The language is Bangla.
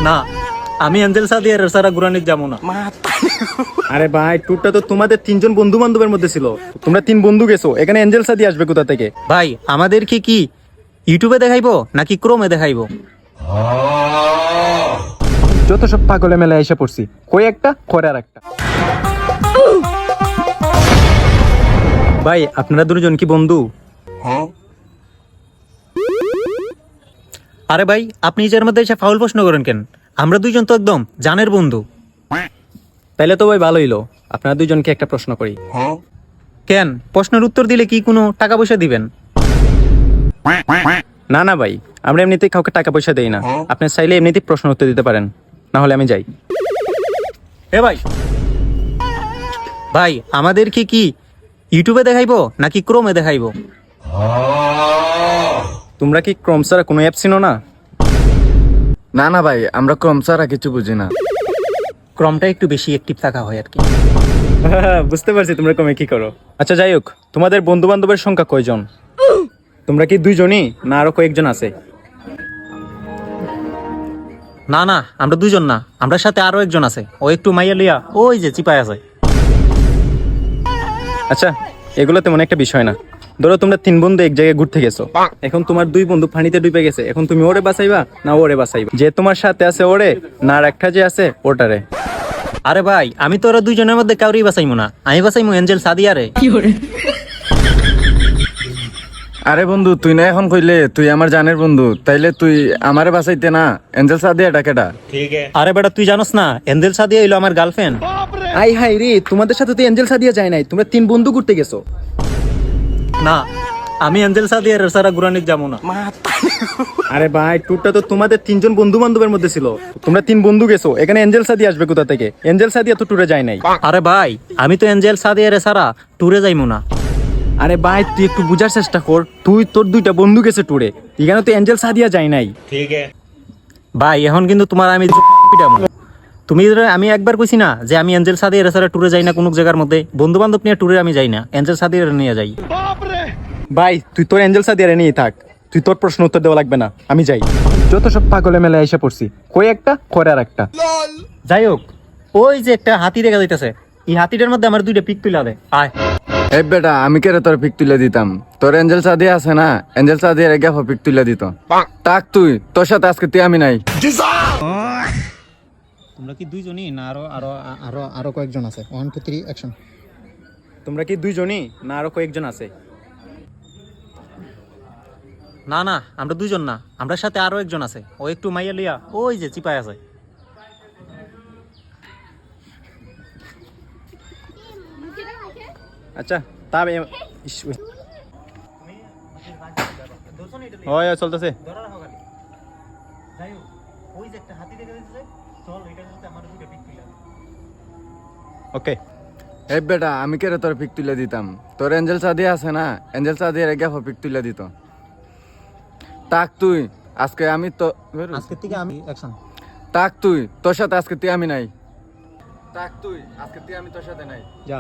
না, আমি এঞ্জেল সাদিয়ার সারা ঘুরানিতে যাবো না। আরে ভাই, ট্যুরটা তো তোমাদের তিনজন বন্ধু বান্ধবের মধ্যে ছিল। তোমরা তিন বন্ধু গেছো, এখানে এঞ্জেল সাদি আসবে কোথা থেকে? ভাই, আমাদের কি ইউটিউবে দেখাইবো নাকি ক্রোমে দেখাইবো? যত সব পাগলে মেলে এসে পড়ছি, কই একটা করে আর একটা। ভাই, আপনারা দুজন কি বন্ধু? আরে ভাই, আপনি নিজের মধ্যে এসে ফাউল প্রশ্ন করেন কেন? আমরা দুইজন তো একদম জানের বন্ধু। তাইলে তো ভাই ভালোই হলো, আপনারা দুজনকে একটা প্রশ্ন করি। কেন, প্রশ্নের উত্তর দিলে কি কোনো টাকা পয়সা দিবেন? না না ভাই, আমরা এমনিতেই কাউকে টাকা পয়সা দেই না। আপনি চাইলে এমনিতেই প্রশ্ন উত্তর দিতে পারেন, না হলে আমি যাই। এ ভাই, ভাই আমাদের কি ইউটিউবে দেখাইবো নাকি ক্রোমে দেখাইবো? তোমরা কি ক্রম ছাড়া কোনো অ্যাপ চিনো না? না না ভাই, আমরা ক্রম ছাড়া কিছু বুঝি না। ক্রমটা একটু বেশি অ্যাক্টিভ থাকা হয় আর কি। বুঝতে পারছি তোমরা কমে কি করো। আচ্ছা যাই হোক, তোমাদের বন্ধু বান্ধবের সংখ্যা কয়জন? তোমরা কি দুইজনই না আরো কয়েকজন আছে? না না, আমরা দুইজন না, আমরা সাথে আরো একজন আছে। ও একটু মাইয়া লিয়া ওই যে চিপায় আছে। আচ্ছা, এগুলো তেমন একটা বিষয় না। ধরো তোমরা তিন বন্ধু এক জায়গায় ঘুরতে গেছো, এখন তোমার দুই বন্ধু পানিতে ডুবে গেছে। এখন তুমি ওরে বাঁচাইবা না ওরে বাঁচাইবা? যে তোমার সাথে আছে ওরে, না আর একটা যে আছে ওটারে? আরে ভাই, আমি তো ওরা দুইজনের মধ্যে কাউরেই বাঁচাইমু না, আমি বাঁচাইমু এঞ্জেল সাদিয়ারে। আরে বন্ধু, তুই না এখন কইলে তুই আমার জানের বন্ধু, তাইলে তুই আমারে বাঁচাইতে না এঞ্জেল সাদিয়া ডাকেটা? আরে বেটা, তুই জানোস না এঞ্জেল সাদিয়া হইলো আমার গার্লফ্রেন্ড। আই হাই রে, তোমাদের সাথে তো এঞ্জেল সাদিয়া যায় নাই, তোমরা তিন বন্ধু ঘুরতে গেছো। না, আমি এঞ্জেল সাদিয়ার সারা ঘুরানিতে যাবো না। আরে ভাই, ট্যুরটা তো তোমাদের তিনজন বন্ধু বান্ধবের মধ্যে ছিল। তোমরা তিন বন্ধু গেছো, এখানে এঞ্জেল সাদিয়া আসবে কোথা থেকে? এঞ্জেল সাদিয়া তো ট্যুরে যায় নাই। আরে ভাই, আমি তো এঞ্জেল সাদিয়ারে সারা ট্যুরে যাইমু না। আরে ভাই, তুই একটু বুঝার চেষ্টা কর। তুই তোর দুইটা বন্ধু গেছে ট্যুরে, এখানে তো এঞ্জেল সাদিয়া যায় নাই। ভাই, এখন কিন্তু তোমার আমি পিটাবো। আমি একবার কইছি না যে আমি এঞ্জেল সাদিয়ার সারা ট্যুরে যাই না কোনো জায়গার মধ্যে? বন্ধু বান্ধব নিয়ে ট্যুরে আমি যাই না, এঞ্জেল সাদিয়ারে নিয়ে যাই। ভাই, তুই তোর এঞ্জেল সাদিয়ারে নিয়ে থাক, তুই তোর প্রশ্ন উত্তর দেওয়া লাগবে না, আমি যাই। যত সব পাগলে মেলে এসে পড়ছি, কই একটা করে আর একটা। যাই হোক, ওই যে একটা হাতি দেখা যাইতেছে, এই হাতিটার মধ্যে আমার দুইটা পিক তুলা দে। আয়। এই বেটা, আমি কেরে তোর পিক তুলে দিতাম? তোর এঞ্জেল সাদিয়া আছে না, এঞ্জেল সাদিয়ার এগিয়ে পিক তুলে দিত। তাক তুই, তোর সাথে আজকে তুই আমি নাই। তোমরা কি দুইজনই না আরো আরো আরো আরো কয়েকজন আছে? 1 2 3 অ্যাকশন। তোমরা কি দুইজনই না আরো কয়েকজন আছে? না না, আমরা দুইজন না, আমরা সাথে আরো একজন আছে। ও একটু মাইয়া লিয়া ওই যে চিপায় আছে। আচ্ছা, তবে হয় চলতেছে। ওকে। এই বেটা, আমি কেরে তোর পিক তুলে দিতাম? তোর এঞ্জেল সাদিয়া আছে না, এঞ্জেল সাদিয়ার এগিয়ে পিক তুলে দিত। তাক তুই, আজকে আমি তো আজকে থেকে আমি অ্যাকশন। তাক তুই, তোর সাথে আজকে তুই আমি নাই। তাক তুই, আজকে তুই আমি তোর সাথে নাই। যা।